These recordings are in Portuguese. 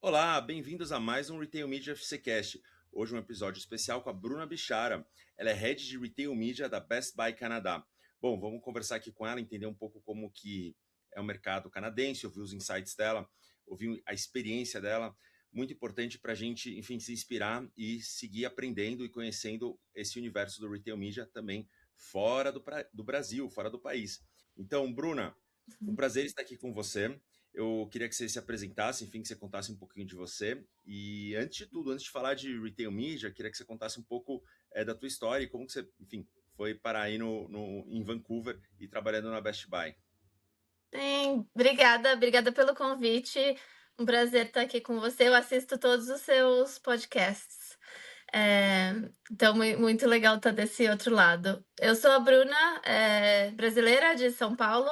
Olá, bem-vindos a mais um Retail Media FCcast. Hoje um episódio especial com a Bruna Bichara. Ela é Head de Retail Media da Best Buy Canadá. Bom, vamos conversar aqui com ela, entender um pouco como que é o mercado canadense, ouvir os insights dela, ouvir a experiência dela. Muito importante para a gente, enfim, se inspirar e seguir aprendendo e conhecendo esse universo do Retail Media também fora do Brasil, fora do país. Então, Bruna, um prazer estar aqui com você. Eu queria que você se apresentasse, enfim, que você contasse um pouquinho de você. E antes de tudo, antes de falar de Retail Media, queria que você contasse um pouco da tua história e como que você, enfim, foi parar aí em Vancouver e trabalhando na Best Buy. Sim, obrigada pelo convite. Um prazer estar aqui com você. Eu assisto todos os seus podcasts. É, então, muito legal estar desse outro lado. Eu sou a Bruna, brasileira de São Paulo.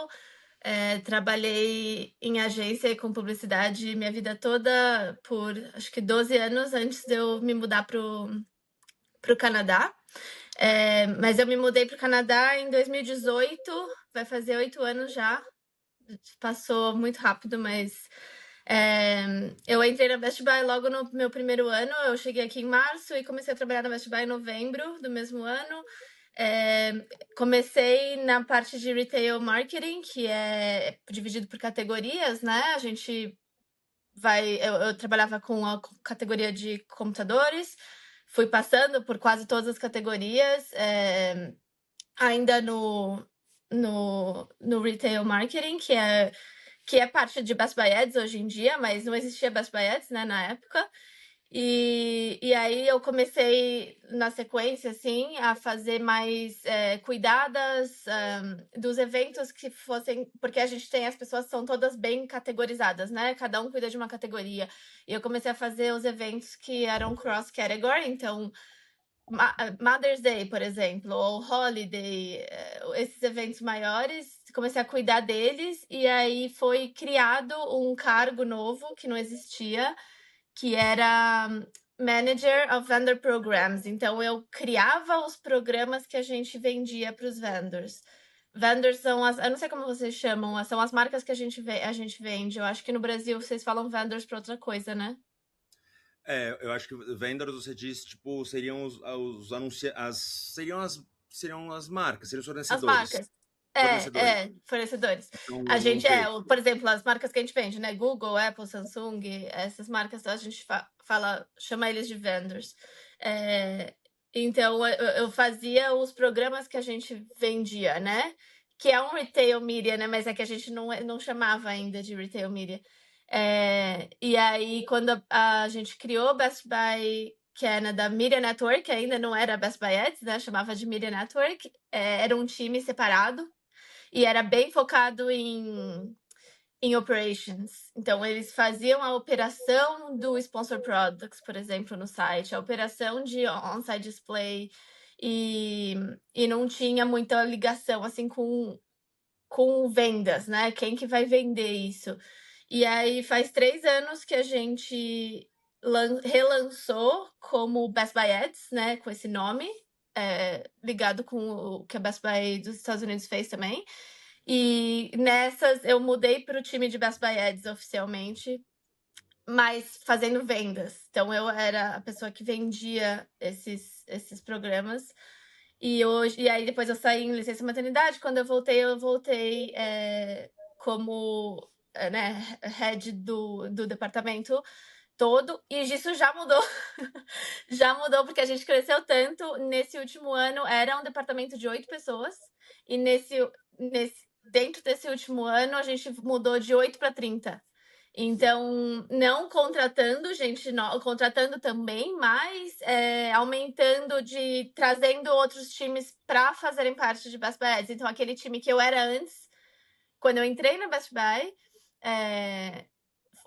Trabalhei em agência com publicidade minha vida toda por acho que 12 anos antes de eu me mudar para o Canadá. Mas eu me mudei para o Canadá em 2018, vai fazer 8 anos já. Passou muito rápido, mas eu entrei na Best Buy logo no meu primeiro ano. Eu cheguei aqui em março e comecei a trabalhar na Best Buy em novembro do mesmo ano. Comecei na parte de retail marketing, que é dividido por categorias, né? A gente eu trabalhava com a categoria de computadores, fui passando por quase todas as categorias, ainda no retail marketing, que é parte de Best Buy Ads hoje em dia, mas não existia Best Buy Ads, né, na época. E aí eu comecei, na sequência, assim, a fazer mais cuidadas dos eventos que fossem... Porque a gente tem, as pessoas são todas bem categorizadas, né? Cada um cuida de uma categoria. E eu comecei a fazer os eventos que eram cross-category, então... Mother's Day, por exemplo, ou Holiday, esses eventos maiores, comecei a cuidar deles e aí foi criado um cargo novo que não existia, que era Manager of Vendor Programs. Então eu criava os programas que a gente vendia para os vendors. Vendors são eu não sei como vocês chamam, são as marcas que a gente vende. Eu acho que no Brasil vocês falam vendors para outra coisa, né? Eu acho que vendors, você diz, tipo, seriam seriam as marcas, seriam os As fornecedores. marcas. Fornecedores. Fornecedores. Então, A não gente sei. por exemplo, as marcas que a gente vende, né? Google, Apple, Samsung, essas marcas a gente chama eles de vendors. Então eu fazia os programas que a gente vendia, né? Que é um retail media, né? Mas é que a gente não chamava ainda de retail media. E aí, quando a gente criou Best Buy Canada Media Network, ainda não era Best Buy Ads, né? Chamava de Media Network. Era um time separado e era bem focado em operations. Então, eles faziam a operação do Sponsor Products, por exemplo, no site, a operação de on-site display, e não tinha muita ligação assim com vendas, né? Quem que vai vender isso? E aí faz 3 anos que a gente relançou como Best Buy Ads, né? Com esse nome, ligado com o que a Best Buy dos Estados Unidos fez também. E nessas eu mudei para o time de Best Buy Ads oficialmente, mas fazendo vendas. Então eu era a pessoa que vendia esses programas. E aí depois eu saí em licença maternidade. Quando eu voltei como né, head do departamento todo, e isso já mudou. Já mudou porque a gente cresceu tanto. Nesse último ano era um departamento de 8 pessoas, e dentro desse último ano a gente mudou de 8 para 30. Então, não contratando gente, contratando também, mas aumentando, trazendo outros times para fazerem parte de Best Buy Ads. Então, aquele time que eu era antes, quando eu entrei na Best Buy,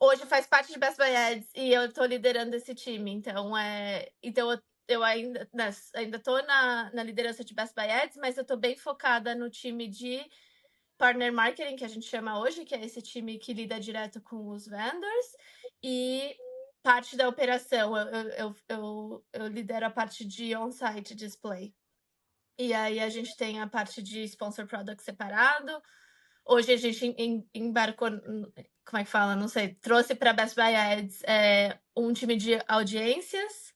hoje faz parte de Best Buy Ads e eu estou liderando esse time. Então eu ainda estou na liderança de Best Buy Ads, mas eu estou bem focada no time de Partner Marketing, que a gente chama hoje, que é esse time que lida direto com os vendors, e parte da operação. Eu lidero a parte de on-site display. E aí a gente tem a parte de sponsor product separado. Hoje a gente embarcou, como é que fala? Não sei. Trouxe para Best Buy Ads um time de audiências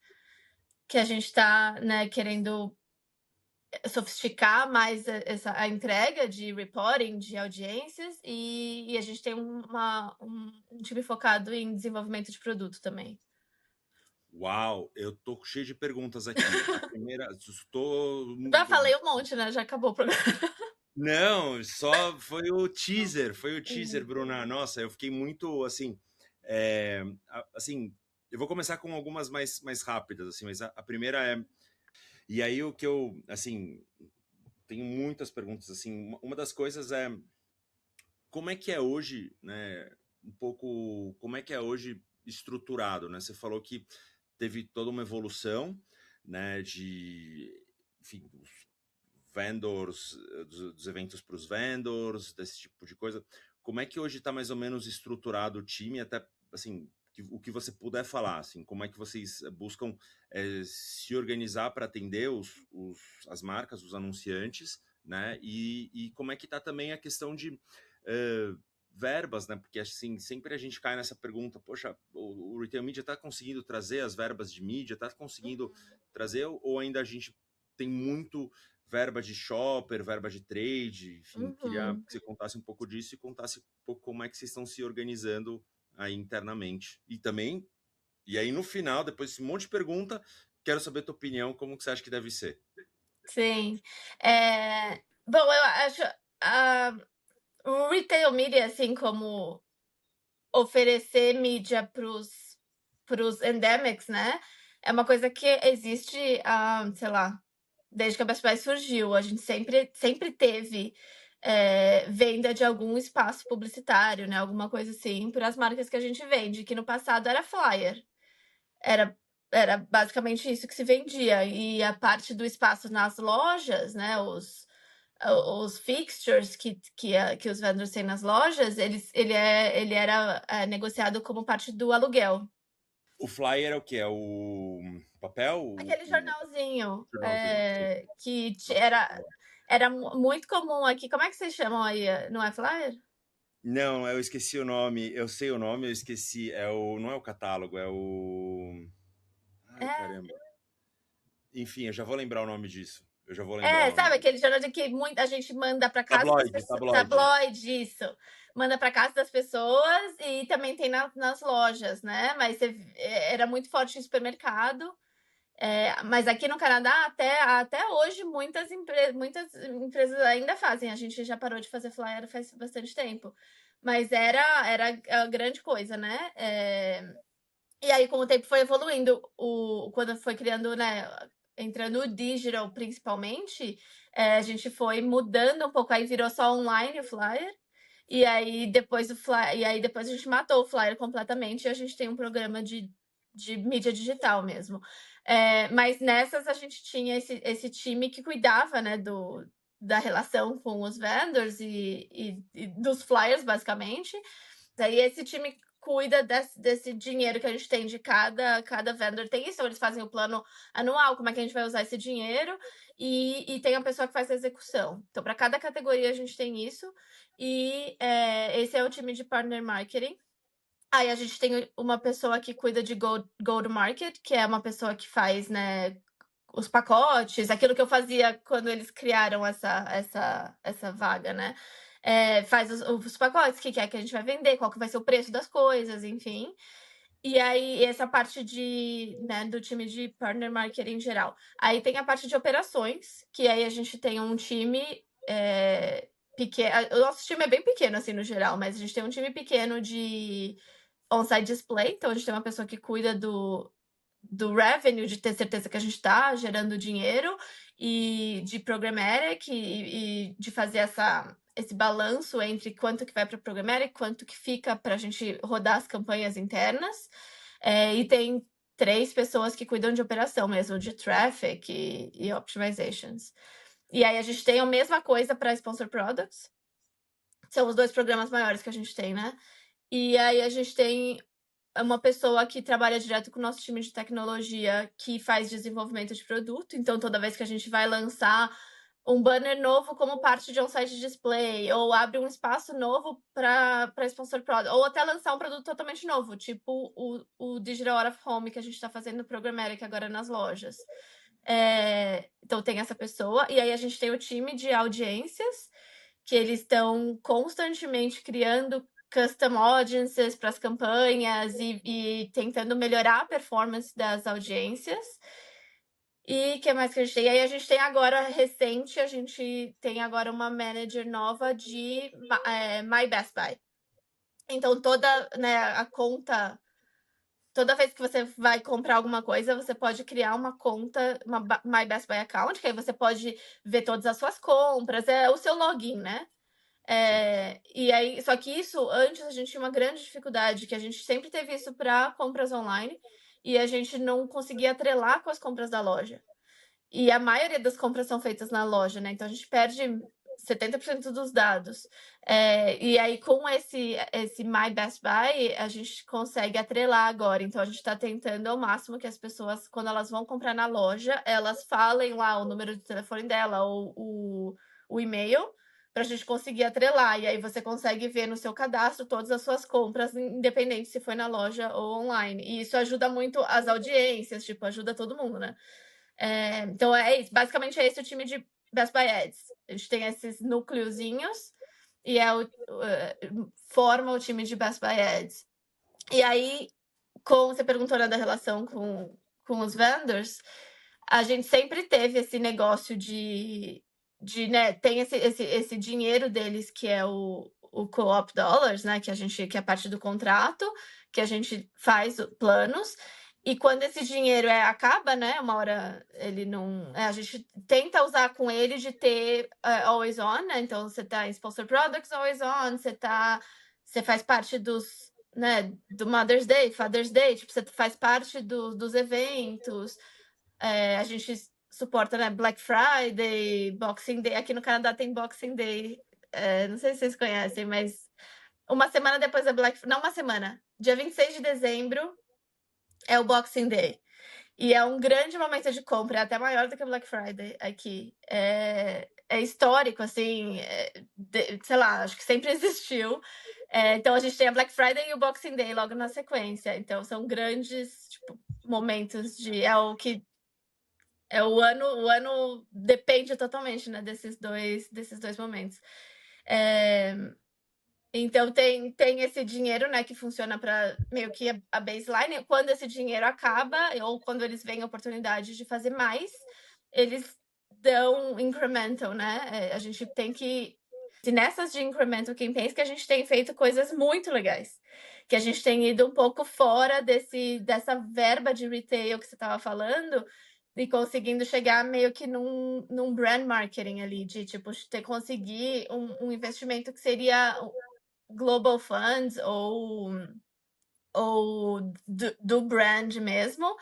que a gente está, né, querendo sofisticar mais a entrega de reporting de audiências e a gente tem um time focado em desenvolvimento de produto também. Uau, eu tô cheio de perguntas aqui. A primeira, estou. Já falei um monte, né? Já acabou o programa. Não, só foi o teaser, Bruna. Nossa, eu fiquei muito assim, assim, eu vou começar com algumas mais rápidas, assim, mas a primeira é, e aí o que eu, assim, tenho muitas perguntas, assim, uma das coisas é como é que é hoje, né, um pouco, como é que é hoje estruturado, né? Você falou que teve toda uma evolução, né, enfim, vendors, dos eventos para os vendors, desse tipo de coisa. Como é que hoje está mais ou menos estruturado o time, até assim, o que você puder falar, assim, como é que vocês buscam se organizar para atender as marcas, os anunciantes, né? E como é que está também a questão de verbas, né? Porque assim, sempre a gente cai nessa pergunta, poxa, o retail media está conseguindo trazer as verbas de mídia, está conseguindo trazer, ou ainda a gente tem muito verba de shopper, verba de trade, enfim, queria que você contasse um pouco disso e contasse um pouco como é que vocês estão se organizando aí internamente. E também, e aí no final, depois desse monte de pergunta, quero saber a tua opinião, como que você acha que deve ser. Sim. Bom, eu acho o retail media, assim como oferecer mídia para os endemics, né? É uma coisa que existe, sei lá, desde que a Best Buy surgiu. A gente sempre teve venda de algum espaço publicitário, né? Alguma coisa assim, para as marcas que a gente vende, que no passado era flyer. Era basicamente isso que se vendia. E a parte do espaço nas lojas, né? Os fixtures que os vendors têm nas lojas, ele era negociado como parte do aluguel. O flyer é o quê? É o papel? Aquele jornalzinho Jornalzinho, sim. que Nossa. era muito comum aqui. Como é que vocês chamam aí? Não é flyer? Não, eu esqueci o nome. Eu sei o nome, eu esqueci. Não é o catálogo, é o. Ai, É, caramba. Enfim, eu já vou lembrar o nome disso. Eu já vou lembrar o nome sabe disso. aquele jornal que muita gente manda para casa das Tabloide, pessoas. tabloide. Tabloide, isso. Manda para casa das pessoas e também tem nas lojas, né? Mas era muito forte em supermercado. Mas aqui no Canadá, até hoje, muitas empresas ainda fazem. A gente já parou de fazer flyer faz bastante tempo. Mas era a grande coisa, né? E aí, com o tempo, foi evoluindo. Quando foi criando, né? Entrando o digital, principalmente, a gente foi mudando um pouco. Aí virou só online o flyer. E aí depois a gente matou o flyer completamente e a gente tem um programa de mídia digital mesmo. Mas nessas a gente tinha esse time que cuidava, né, da relação com os vendors e dos flyers, basicamente. Daí esse time cuida desse dinheiro que a gente tem de cada vendor. Tem isso, eles fazem o plano anual, como é que a gente vai usar esse dinheiro, e tem a pessoa que faz a execução. Então, para cada categoria a gente tem isso, e esse é o time de partner marketing. Aí a gente tem uma pessoa que cuida de go-to-market, que é uma pessoa que faz, né, os pacotes, aquilo que eu fazia quando eles criaram essa vaga, né? Faz os pacotes, o que é que a gente vai vender, qual que vai ser o preço das coisas, enfim. E aí, essa parte né, do time de partner marketing em geral. Aí tem a parte de operações, que aí a gente tem um time pequeno. O nosso time é bem pequeno, assim, no geral, mas a gente tem um time pequeno de on-site display, então a gente tem uma pessoa que cuida do revenue, de ter certeza que a gente está gerando dinheiro, e de programmatic, e de fazer esse balanço entre quanto que vai para programmatic, quanto que fica para a gente rodar as campanhas internas. E tem 3 pessoas que cuidam de operação mesmo, de traffic e optimizations. E aí a gente tem a mesma coisa para Sponsor Products. São os 2 programas maiores que a gente tem, né? E aí a gente tem uma pessoa que trabalha direto com o nosso time de tecnologia, que faz desenvolvimento de produto. Então, toda vez que a gente vai lançar um banner novo como parte de um site de display, ou abre um espaço novo para sponsor product, ou até lançar um produto totalmente novo, tipo o Digital Out of Home que a gente está fazendo no Programmatic agora nas lojas. Então tem essa pessoa, e aí a gente tem o time de audiências, que eles estão constantemente criando custom audiences para as campanhas e tentando melhorar a performance das audiências. E o que mais que a gente tem? E aí a gente tem agora, recente, a gente tem agora uma manager nova de My Best Buy. Então toda, né, a conta, toda vez que você vai comprar alguma coisa, você pode criar uma conta, uma My Best Buy account, que aí você pode ver todas as suas compras, é o seu login, né? E aí, só que isso, antes a gente tinha uma grande dificuldade, que a gente sempre teve isso para compras online, e a gente não conseguia atrelar com as compras da loja. E a maioria das compras são feitas na loja, né? Então a gente perde 70% dos dados. E aí, com esse My Best Buy, a gente consegue atrelar agora. Então a gente está tentando ao máximo que as pessoas, quando elas vão comprar na loja, elas falem lá o número de telefone dela ou o e-mail, para a gente conseguir atrelar. E aí você consegue ver no seu cadastro todas as suas compras, independente se foi na loja ou online. E isso ajuda muito as audiências, tipo, ajuda todo mundo, né? Então é isso, basicamente é esse o time de Best Buy Ads. A gente tem esses núcleozinhos e forma o time de Best Buy Ads. E aí, você perguntou, né, da relação com os vendors, a gente sempre teve esse negócio de né, tem esse dinheiro deles que é o co-op dollars, né, que é parte do contrato, que a gente faz planos. E quando esse dinheiro acaba, né, uma hora ele não... a gente tenta usar com ele de ter always on, né? Então você tá em Sponsor Products always on, você faz parte dos, né, do Mother's Day, Father's Day, tipo, você faz parte dos eventos. A gente suporta, né, Black Friday, Boxing Day. Aqui no Canadá tem Boxing Day. Não sei se vocês conhecem, mas uma semana depois da Não uma semana. Dia 26 de dezembro é o Boxing Day. E é um grande momento de compra, é até maior do que o Black Friday aqui. É histórico, assim, sei lá, acho que sempre existiu. Então a gente tem a Black Friday e o Boxing Day logo na sequência. Então são grandes, tipo, momentos de... o ano depende totalmente, né, desses dois momentos. Então tem esse dinheiro, né, que funciona para meio que a baseline. Quando esse dinheiro acaba, ou quando eles veem a oportunidade de fazer mais, eles dão incremental, né? A gente tem que... E nessas de incremental campaigns que a gente tem feito coisas muito legais. Que a gente tem ido um pouco fora dessa verba de retail que você estava falando, e conseguindo chegar meio que num brand marketing ali, de tipo, conseguir um investimento que seria Global Funds ou do brand mesmo,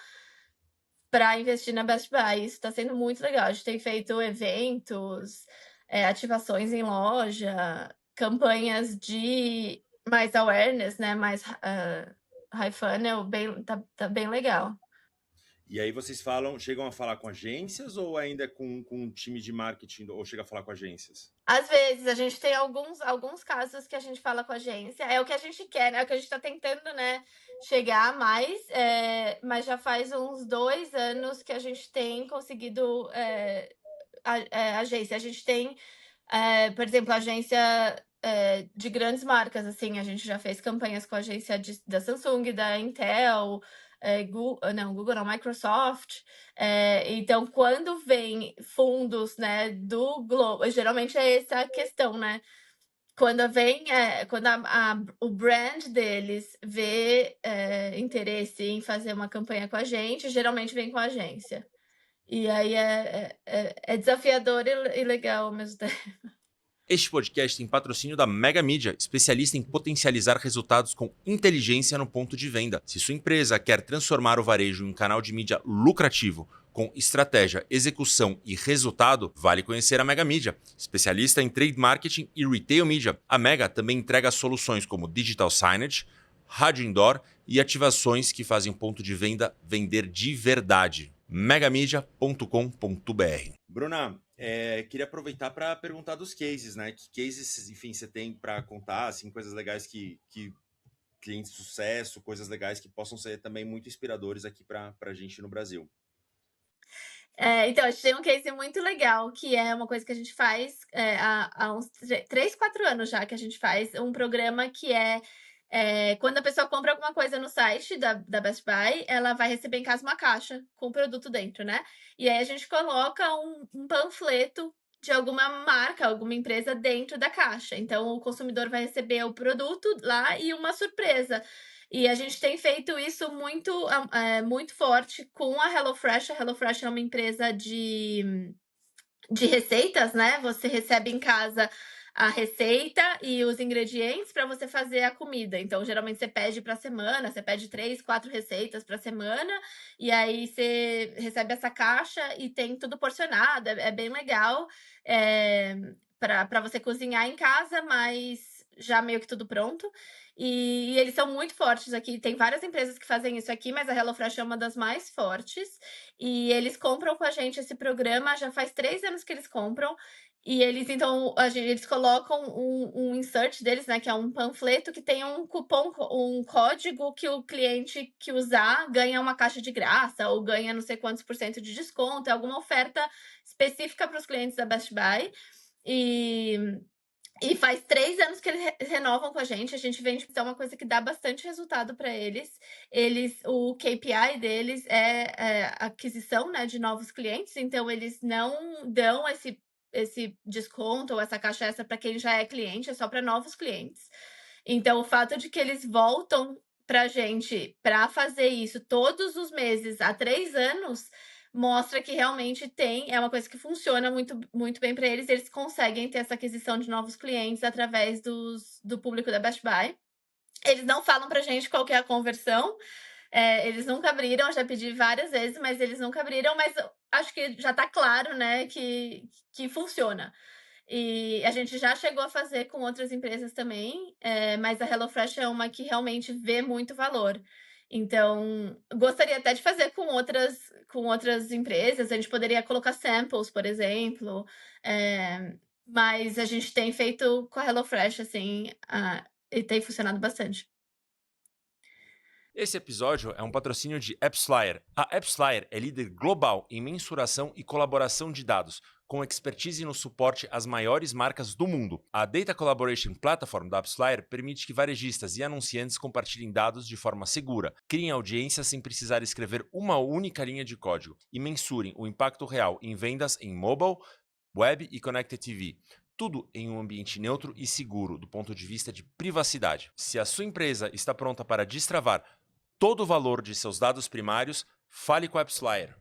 para investir na Best Buy. Isso está sendo muito legal. A gente tem feito eventos, ativações em loja, campanhas de mais awareness, né? Mais high funnel, tá bem legal. E aí vocês chegam a falar com agências ou ainda com um time de marketing, ou chega a falar com agências? Às vezes, a gente tem alguns casos que a gente fala com a agência, é o que a gente quer, né? É o que a gente está tentando, né, chegar mais, mas já faz uns 2 anos que a gente tem conseguido agência. A gente tem, por exemplo, agência de grandes marcas, assim, a gente já fez campanhas com a agência da Samsung, da Intel, Google não, Microsoft. Então, quando vem fundos, né, do Globo, geralmente é essa a questão, né? Quando o brand deles vê interesse em fazer uma campanha com a gente, geralmente vem com a agência. E aí é desafiador e legal ao mesmo tempo. Este podcast tem patrocínio da Mega Mídia, especialista em potencializar resultados com inteligência no ponto de venda. Se sua empresa quer transformar o varejo em um canal de mídia lucrativo, com estratégia, execução e resultado, vale conhecer a Mega Mídia, especialista em trade marketing e retail media. A Mega também entrega soluções como digital signage, rádio indoor e ativações que fazem ponto de venda vender de verdade. megamidia.com.br. Bruna, Queria aproveitar para perguntar dos cases, né? Que cases, enfim, você tem para contar, assim, coisas legais que clientes de sucesso, coisas legais que possam ser também muito inspiradores aqui para a gente no Brasil. Então, a gente tem um case muito legal, que é uma coisa que a gente faz há uns 3, 4 anos já que a gente faz um programa que quando a pessoa compra alguma coisa no site da Best Buy, ela vai receber em casa uma caixa com o produto dentro, né? E aí a gente coloca um panfleto de alguma marca, alguma empresa dentro da caixa. Então, o consumidor vai receber o produto lá e uma surpresa. E a gente tem feito isso muito forte com a HelloFresh. A HelloFresh é uma empresa de receitas, né? Você recebe em casa a receita e os ingredientes para você fazer a comida. Então, geralmente você pede para semana, você pede 3, 4 receitas para semana, e aí você recebe essa caixa e tem tudo porcionado. É bem legal para você cozinhar em casa, mas já meio que tudo pronto. E eles são muito fortes aqui. Tem várias empresas que fazem isso aqui, mas a HelloFresh é uma das mais fortes. E eles compram com a gente esse programa, já faz 3 anos que eles compram. E eles colocam um insert deles, né? Que é um panfleto que tem um cupom, um código que o cliente que usar ganha uma caixa de graça, ou ganha não sei quantos por cento de desconto, é alguma oferta específica para os clientes da Best Buy. E faz 3 anos que eles renovam com a gente vende, então é uma coisa que dá bastante resultado para eles. O KPI deles é aquisição, né, de novos clientes, então eles não dão esse desconto ou essa caixa extra para quem já é cliente, é só para novos clientes. Então, o fato de que eles voltam para a gente para fazer isso todos os meses há 3 anos mostra que realmente é uma coisa que funciona muito, muito bem para eles. Eles conseguem ter essa aquisição de novos clientes através do público da Best Buy. Eles não falam pra gente qual que é a conversão. Eles nunca abriram, já pedi várias vezes, mas eles nunca abriram, mas acho que já tá claro, né, que funciona. E a gente já chegou a fazer com outras empresas também, mas a HelloFresh é uma que realmente vê muito valor. Então, gostaria até de fazer com outras empresas. A gente poderia colocar samples, por exemplo, mas a gente tem feito com a HelloFresh, assim, e tem funcionado bastante. Esse episódio é um patrocínio de AppsFlyer. A AppsFlyer é líder global em mensuração e colaboração de dados, com expertise no suporte às maiores marcas do mundo. A Data Collaboration Platform da AppsFlyer permite que varejistas e anunciantes compartilhem dados de forma segura, criem audiências sem precisar escrever uma única linha de código e mensurem o impacto real em vendas em mobile, web e connected TV. Tudo em um ambiente neutro e seguro do ponto de vista de privacidade. Se a sua empresa está pronta para destravar todo o valor de seus dados primários, fale com a AppsFlyer.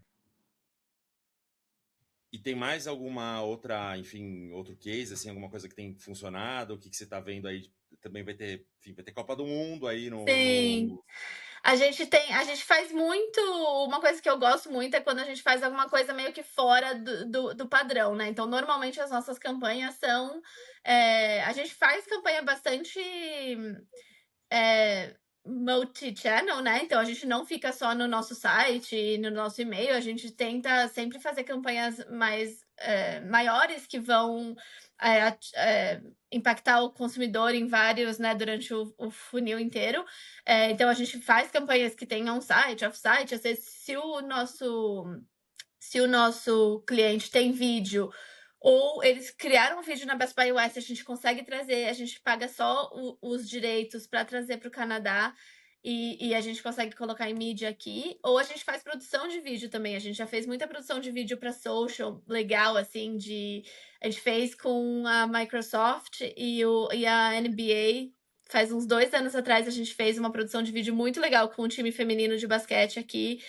E tem mais alguma outra, enfim, outro case, assim, alguma coisa que tem funcionado? O que você está vendo aí? Também vai ter Copa do Mundo aí Sim. A gente faz muito. Uma coisa que eu gosto muito é quando a gente faz alguma coisa meio que fora do padrão, né? Então, normalmente as nossas campanhas são. A gente faz campanha bastante multi-channel, né? Então a gente não fica só no nosso site, no nosso e-mail, a gente tenta sempre fazer campanhas maiores que vão impactar o consumidor em vários, né, durante o funil inteiro. Então a gente faz campanhas que tenham on-site, off-site, às vezes se o nosso cliente tem vídeo ou eles criaram um vídeo na Best Buy US, a gente consegue trazer, a gente paga só os direitos para trazer para o Canadá e a gente consegue colocar em mídia aqui, ou a gente faz produção de vídeo também. A gente já fez muita produção de vídeo para social, legal, assim, a gente fez com a Microsoft e a NBA. Faz uns 2 anos atrás a gente fez uma produção de vídeo muito legal com o time feminino de basquete aqui,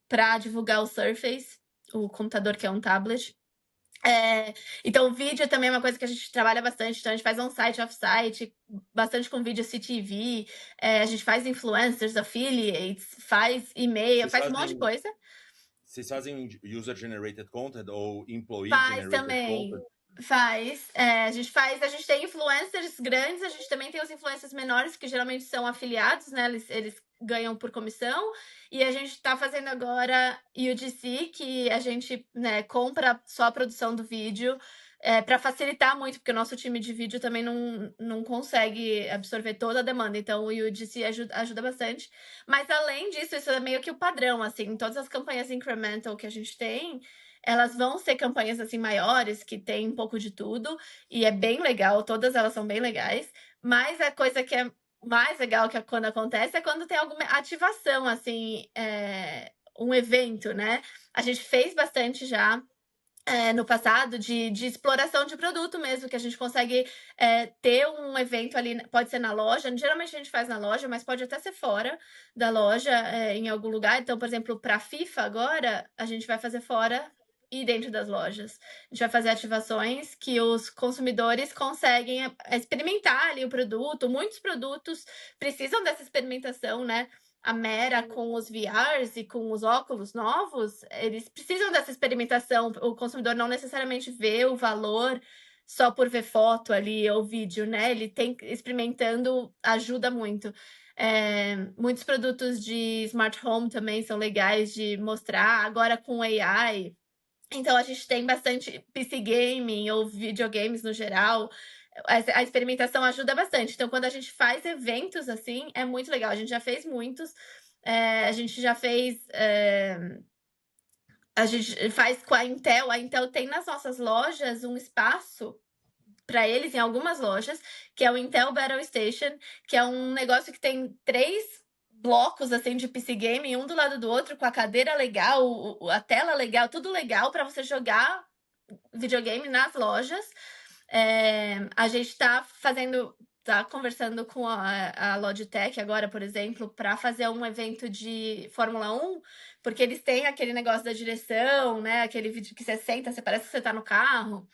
para divulgar o Surface, o computador que é um tablet. Então, o vídeo também é uma coisa que a gente trabalha bastante. Então, a gente faz on-site, off-site, bastante com vídeo CTV. A gente faz influencers, affiliates, faz e-mail, faz um monte de coisa. Vocês fazem user-generated content ou Faz employee-generated também. content? Faz. A gente tem influencers grandes, a gente também tem os influencers menores, que geralmente são afiliados, né? Eles ganham por comissão, e a gente está fazendo agora UGC, que a gente, né, compra só a produção do vídeo, para facilitar muito, porque o nosso time de vídeo também não consegue absorver toda a demanda, então o UGC ajuda bastante. Mas além disso, isso é meio que o padrão, assim, todas as campanhas incremental que a gente tem, elas vão ser campanhas assim maiores, que tem um pouco de tudo, e é bem legal, todas elas são bem legais, mas a coisa que é mais legal que quando acontece é quando tem alguma ativação, assim, um evento, né? A gente fez bastante já no passado de exploração de produto mesmo, que a gente consegue ter um evento ali, pode ser na loja, geralmente a gente faz na loja, mas pode até ser fora da loja, em algum lugar. Então, por exemplo, para FIFA agora, a gente vai fazer fora e dentro das lojas. A gente vai fazer ativações que os consumidores conseguem experimentar ali o produto. Muitos produtos precisam dessa experimentação, né? A Meta com os VRs e com os óculos novos, eles precisam dessa experimentação. O consumidor não necessariamente vê o valor só por ver foto ali ou vídeo, né? Ele tem experimentando, ajuda muito. Muitos produtos de smart home também são legais de mostrar, agora com AI. Então a gente tem bastante PC gaming ou videogames no geral. A experimentação ajuda bastante. Então, quando a gente faz eventos assim, é muito legal. A gente já fez muitos. A gente já fez. A gente faz com a Intel. A Intel tem nas nossas lojas um espaço para eles, em algumas lojas, que é o Intel Battle Station, que é um negócio que tem 3 blocos assim de PC game, um do lado do outro, com a cadeira legal, a tela legal, tudo legal para você jogar videogame nas lojas. A gente está conversando com a Logitech agora, por exemplo, para fazer um evento de Fórmula 1, porque eles têm aquele negócio da direção, né? Aquele vídeo que você senta, você parece que você está no carro.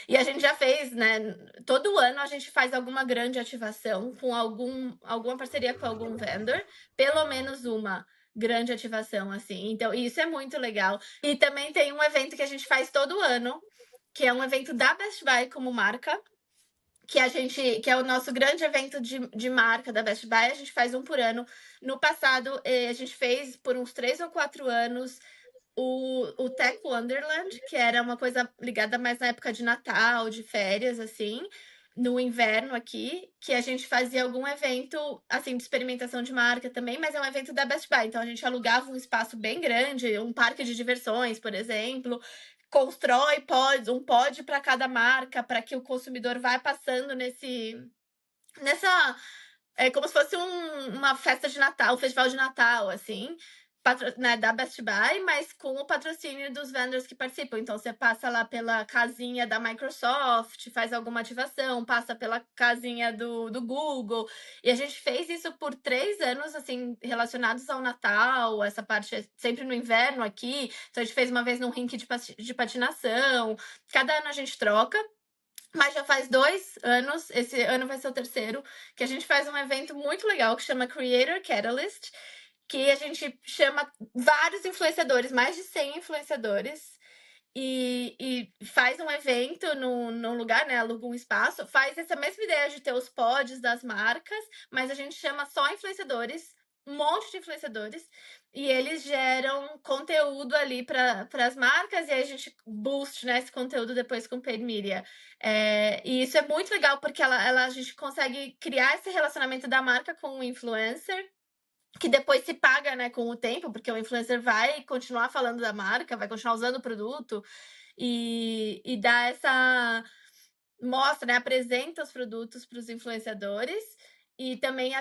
E a gente já fez, né? Todo ano a gente faz alguma grande ativação com alguma parceria com algum vendor, pelo menos uma grande ativação, assim. Então, isso é muito legal. E também tem um evento que a gente faz todo ano, que é um evento da Best Buy como marca, que é o nosso grande evento de marca da Best Buy. A gente faz um por ano. No passado, a gente fez por uns 3 ou 4 anos o Tech Wonderland, que era uma coisa ligada mais na época de Natal, de férias, assim, no inverno aqui, que a gente fazia algum evento, assim, de experimentação de marca também, mas é um evento da Best Buy. Então, a gente alugava um espaço bem grande, um parque de diversões, por exemplo, constrói um pod para cada marca, para que o consumidor vá passando nessa é como se fosse uma festa de Natal, um festival de Natal, assim, né, da Best Buy, mas com o patrocínio dos vendors que participam. Então, você passa lá pela casinha da Microsoft, faz alguma ativação, passa pela casinha do Google. E a gente fez isso por 3 anos, assim, relacionados ao Natal, essa parte é sempre no inverno aqui. Então, a gente fez uma vez num rink de patinação. Cada ano a gente troca. Mas já faz 2 anos, esse ano vai ser o terceiro, que a gente faz um evento muito legal que chama Creator Catalyst, que a gente chama vários influenciadores, mais de 100 influenciadores, e faz um evento num lugar, né? Aluga um espaço, faz essa mesma ideia de ter os pods das marcas, mas a gente chama só influenciadores, um monte de influenciadores, e eles geram conteúdo ali para as marcas, e aí a gente boost, né, esse conteúdo depois com paid media. E isso é muito legal, porque a gente consegue criar esse relacionamento da marca com o influencer, que depois se paga, né, com o tempo, porque o influencer vai continuar falando da marca, vai continuar usando o produto, e dá essa mostra, né, apresenta os produtos para os influenciadores, e também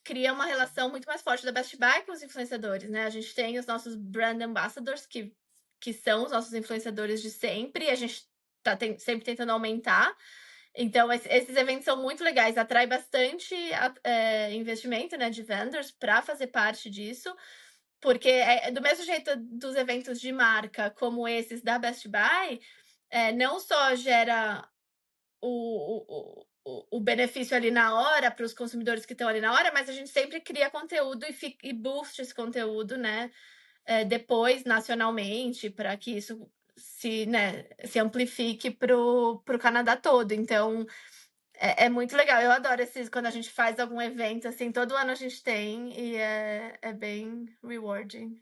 cria uma relação muito mais forte da Best Buy com os influenciadores, né? A gente tem os nossos brand ambassadors, que são os nossos influenciadores de sempre, e a gente está sempre tentando aumentar. Então, esses eventos são muito legais, atrai bastante investimento, né, de vendors para fazer parte disso, porque do mesmo jeito dos eventos de marca como esses da Best Buy, não só gera o benefício ali na hora para os consumidores que estão ali na hora, mas a gente sempre cria conteúdo e boost esse conteúdo, né, depois nacionalmente, para que isso se amplifique para o Canadá todo. Então, É muito legal. Eu adoro quando a gente faz algum evento, assim, todo ano a gente tem, e é bem rewarding.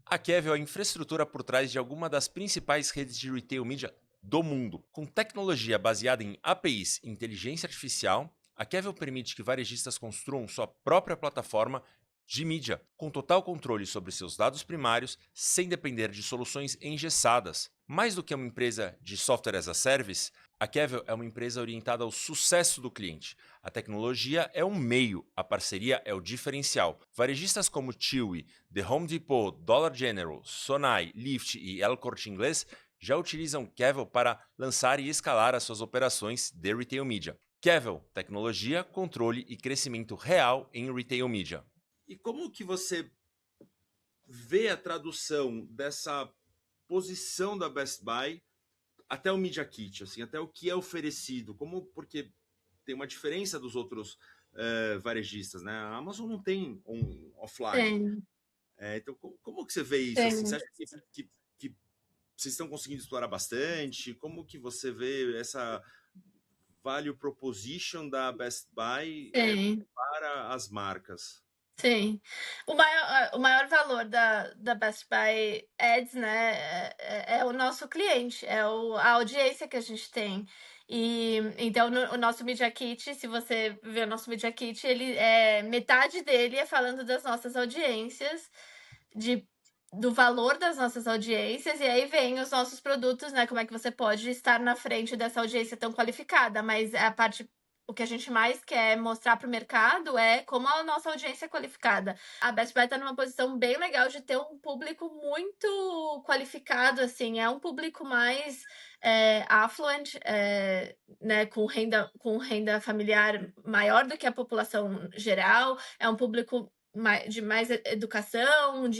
A Kevel é a infraestrutura por trás de alguma das principais redes de retail media do mundo. Com tecnologia baseada em APIs e inteligência artificial, a Kevel permite que varejistas construam sua própria plataforma de mídia, com total controle sobre seus dados primários, sem depender de soluções engessadas. Mais do que uma empresa de software as a service, a Kevel é uma empresa orientada ao sucesso do cliente. A tecnologia é um meio, a parceria é o diferencial. Varejistas como Chewy, The Home Depot, Dollar General, Sonai, Lyft e El Corte Inglês já utilizam Kevel para lançar e escalar as suas operações de retail media. Kevel, tecnologia, controle e crescimento real em retail media. E como que você vê a tradução dessa posição da Best Buy até o Media Kit, assim, até o que é oferecido? Porque tem uma diferença dos outros varejistas, né? A Amazon não tem um offline. Então, como que você vê isso? Assim, você acha que vocês estão conseguindo explorar bastante? Como que você vê essa value proposition da Best Buy para as marcas? Sim. O maior valor da Best Buy Ads, né, é o nosso cliente, a audiência que a gente tem. E então o nosso Media Kit, se você ver o nosso Media Kit, metade dele é falando das nossas audiências, do valor das nossas audiências, e aí vem os nossos produtos, né? Como é que você pode estar na frente dessa audiência tão qualificada, mas o que a gente mais quer mostrar para o mercado é como a nossa audiência é qualificada. A Best Buy está numa posição bem legal de ter um público muito qualificado, assim, é um público mais affluent, né, com renda familiar maior do que a população geral, é um público de mais educação,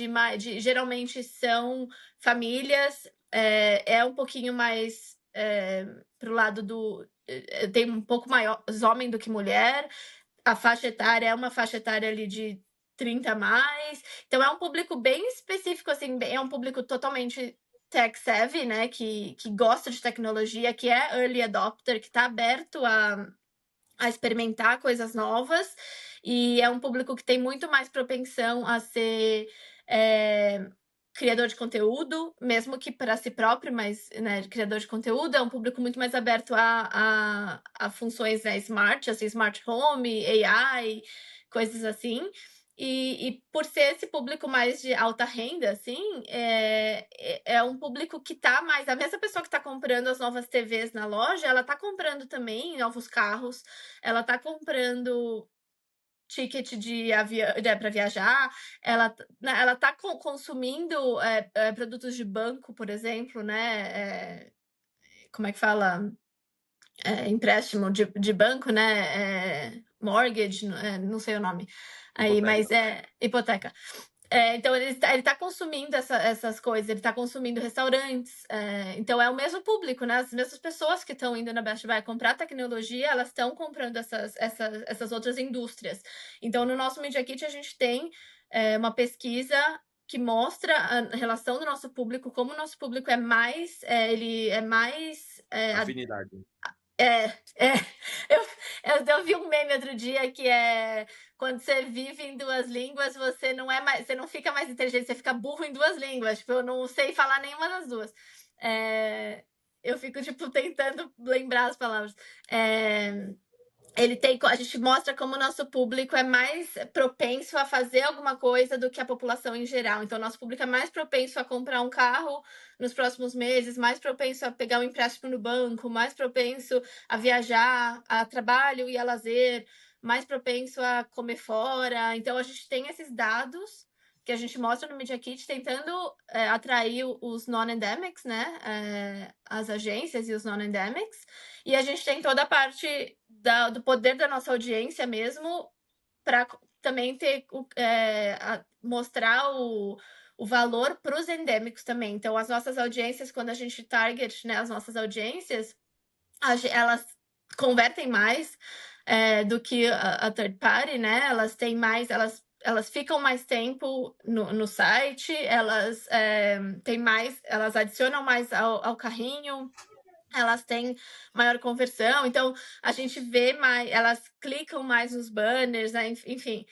geralmente são famílias, é um pouquinho mais pro lado tem um pouco mais homem do que mulher, a faixa etária é uma faixa etária ali de 30 a mais, então é um público bem específico, assim, é um público totalmente tech savvy, né, que gosta de tecnologia, que é early adopter, que está aberto a experimentar coisas novas, e é um público que tem muito mais propensão a ser criador de conteúdo, mesmo que para si próprio, mas, né, criador de conteúdo, é um público muito mais aberto a funções, né, smart, assim, smart home, AI, coisas assim. E por ser esse público mais de alta renda, assim, é um público que tá mais... A mesma pessoa que tá comprando as novas TVs na loja, ela tá comprando também novos carros, ela tá ticket para viajar, ela tá consumindo produtos de banco, por exemplo, né? Como é que fala? Empréstimo de banco, né? Mortgage, não sei o nome. Aí, mas hipoteca. Então ele tá consumindo essas coisas, ele tá consumindo restaurantes, então é o mesmo público, né? As mesmas pessoas que estão indo na Best Buy comprar tecnologia, elas estão comprando essas outras indústrias. Então no nosso Media Kit a gente tem uma pesquisa que mostra a relação do nosso público, como o nosso público ele é mais Afinidade. Eu vi um meme outro dia que é quando você vive em duas línguas, você não fica mais inteligente, você fica burro em duas línguas. Tipo, eu não sei falar nenhuma das duas. Eu fico, tipo, tentando lembrar as palavras. A gente mostra como o nosso público é mais propenso a fazer alguma coisa do que a população em geral. Então, o nosso público é mais propenso a comprar um carro nos próximos meses, mais propenso a pegar um empréstimo no banco, mais propenso a viajar a trabalho e a lazer, mais propenso a comer fora. Então, a gente tem esses dados que a gente mostra no Media Kit, tentando atrair os non-endemics, né? As agências e os non-endemics. E a gente tem toda a parte do poder da nossa audiência mesmo, para também mostrar o valor para os endêmicos também. Então, as nossas audiências, quando a gente target, né, as nossas audiências, elas convertem mais do que a third party, né? Elas têm mais, elas ficam mais tempo no site, elas têm mais, elas adicionam mais ao carrinho. elas têm maior conversão, então a gente vê mais, elas clicam mais nos banners, né? Enfim,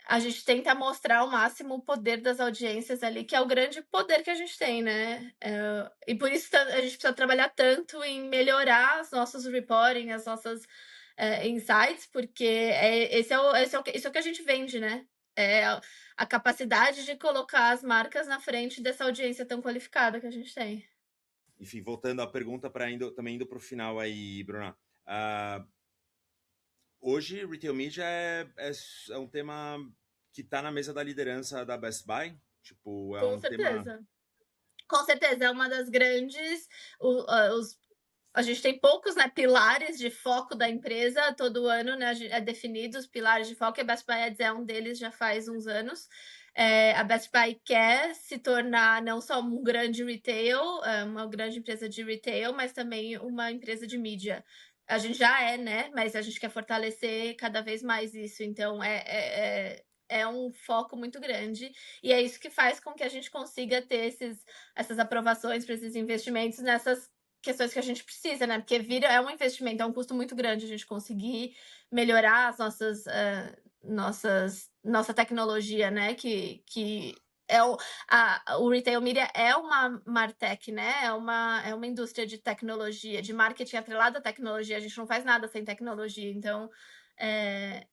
a gente tenta mostrar ao máximo o poder das audiências ali, que é o grande poder que a gente tem, né? E por isso a gente precisa trabalhar tanto em melhorar os nossos reporting, as nossas insights, porque isso é o que a gente vende, né? É a capacidade de colocar as marcas na frente dessa audiência tão qualificada que a gente tem. Enfim, voltando à pergunta, também indo para o final aí, Bruna. Hoje, Retail Media é um tema que está na mesa da liderança da Best Buy? Tipo, Com certeza. Com certeza, é uma das grandes... A gente tem poucos, né, pilares de foco da empresa, todo ano, né, é definido os pilares de foco, e a Best Buy Ads é um deles já faz uns anos. A Best Buy quer se tornar não só um grande retail, uma grande empresa de retail, mas também uma empresa de mídia. A gente já é, né, mas a gente quer fortalecer cada vez mais isso, então é um foco muito grande, e é isso que faz com que a gente consiga ter essas aprovações para esses investimentos nessas questões que a gente precisa, né? Porque é um investimento, é um custo muito grande a gente conseguir melhorar as nossa tecnologia, né? Que é o Retail Media é uma MarTech, né? É uma indústria de tecnologia, de marketing atrelada à tecnologia. A gente não faz nada sem tecnologia, então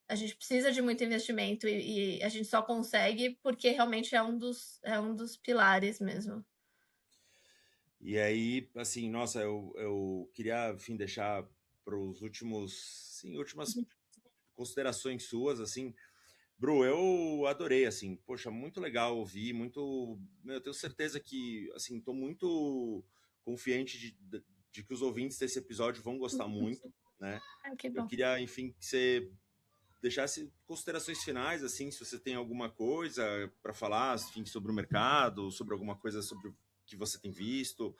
a gente precisa de muito investimento e a gente só consegue porque realmente é um dos pilares mesmo. E aí, assim, nossa, eu queria, enfim, deixar para os últimas considerações suas, assim. Bru, eu adorei, assim, poxa, muito legal ouvir, eu tenho certeza que, assim, tô muito confiante de que os ouvintes desse episódio vão gostar muito, né? Que bom. Eu queria, enfim, que você deixasse considerações finais, assim, se você tem alguma coisa para falar, enfim, sobre o mercado, sobre alguma coisa sobre o que você tem visto,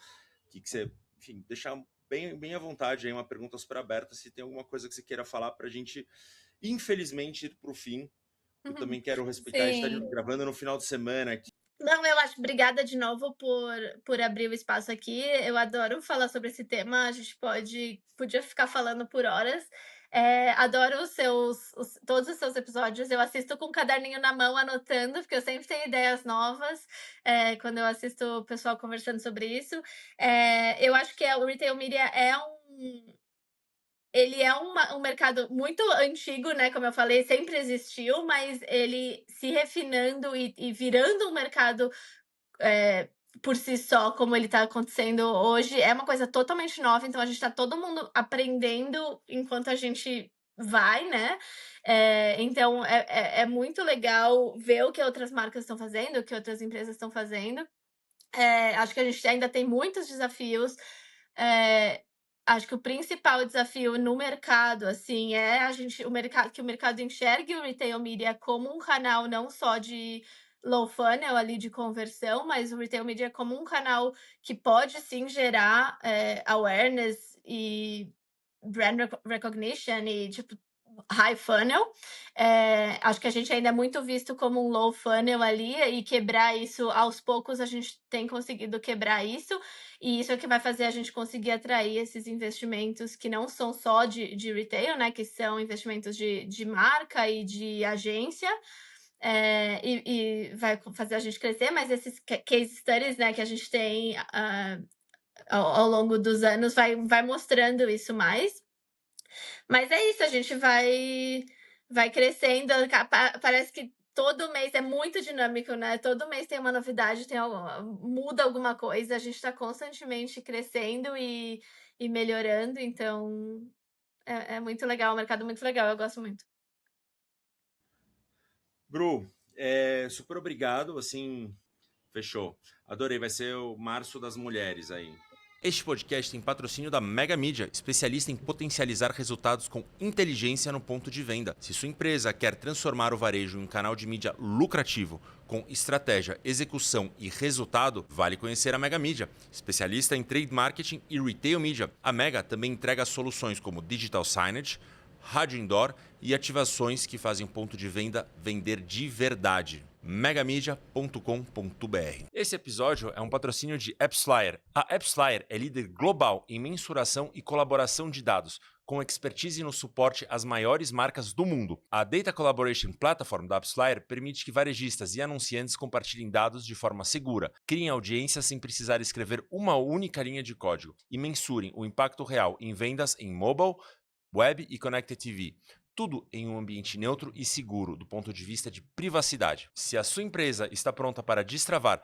que você, enfim, deixar bem à vontade aí, uma pergunta super aberta, se tem alguma coisa que você queira falar para a gente, infelizmente, ir para o fim. Eu também quero respeitar, a gente está gravando no final de semana aqui. Não, eu acho. Obrigada de novo por abrir o espaço aqui. Eu adoro falar sobre esse tema. A gente podia ficar falando por horas. Adoro todos os seus episódios. Eu assisto com um caderninho na mão, anotando, porque eu sempre tenho ideias novas quando eu assisto o pessoal conversando sobre isso. Eu acho que o Retail Media ele é um mercado muito antigo, né? Como eu falei, sempre existiu, mas ele se refinando e virando um mercado por si só, como ele está acontecendo hoje, é uma coisa totalmente nova. Então a gente está todo mundo aprendendo enquanto a gente vai, né? Então é muito legal ver o que outras marcas estão fazendo, o que outras empresas estão fazendo. Acho que a gente ainda tem muitos desafios. Acho que o principal desafio no mercado, assim, que o mercado enxergue o Retail Media como um canal não só de low funnel ali de conversão, mas o Retail Media como um canal que pode sim gerar awareness e brand recognition e tipo high funnel. Acho que a gente ainda é muito visto como um low funnel ali, e quebrar isso aos poucos a gente tem conseguido quebrar isso, e isso é o que vai fazer a gente conseguir atrair esses investimentos que não são só de retail, né, que são investimentos de marca e de agência, e vai fazer a gente crescer, mas esses case studies, né, que a gente tem ao longo dos anos vai mostrando isso mais. Mas é isso, a gente vai crescendo. Parece que todo mês é muito dinâmico, né? Todo mês tem uma novidade, muda alguma coisa. A gente está constantemente crescendo e melhorando. Então, é muito legal, é um mercado muito legal. Eu gosto muito. Bru, super obrigado, assim, fechou. Adorei, vai ser o Março das Mulheres aí. Este podcast tem patrocínio da Mega Mídia, especialista em potencializar resultados com inteligência no ponto de venda. Se sua empresa quer transformar o varejo em um canal de mídia lucrativo, com estratégia, execução e resultado, vale conhecer a Mega Mídia, especialista em trade marketing e retail media. A Mega também entrega soluções como digital signage, rádio indoor e ativações que fazem o ponto de venda vender de verdade. Megamedia.com.br. Esse episódio é um patrocínio de AppsFlyer. A AppsFlyer é líder global em mensuração e colaboração de dados, com expertise no suporte às maiores marcas do mundo. A Data Collaboration Platform da AppsFlyer permite que varejistas e anunciantes compartilhem dados de forma segura, criem audiências sem precisar escrever uma única linha de código e mensurem o impacto real em vendas em mobile, web e connected TV. Tudo em um ambiente neutro e seguro do ponto de vista de privacidade. Se a sua empresa está pronta para destravar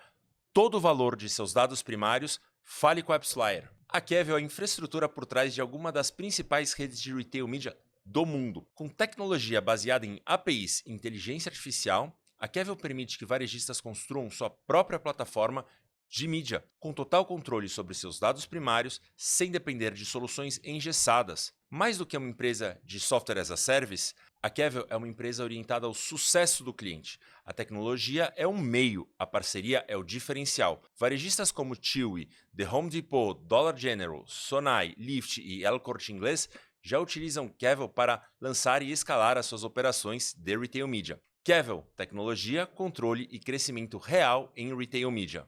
todo o valor de seus dados primários, fale com a AppsFlyer. A Kevel é a infraestrutura por trás de alguma das principais redes de retail media do mundo. Com tecnologia baseada em APIs e inteligência artificial, a Kevel permite que varejistas construam sua própria plataforma de mídia, com total controle sobre seus dados primários, sem depender de soluções engessadas. Mais do que uma empresa de software as a service, a Kevel é uma empresa orientada ao sucesso do cliente. A tecnologia é um meio, a parceria é o diferencial. Varejistas como Chewy, The Home Depot, Dollar General, Sonai, Lyft e El Corte Inglês já utilizam Kevel para lançar e escalar as suas operações de retail media. Kevel, tecnologia, controle e crescimento real em retail media.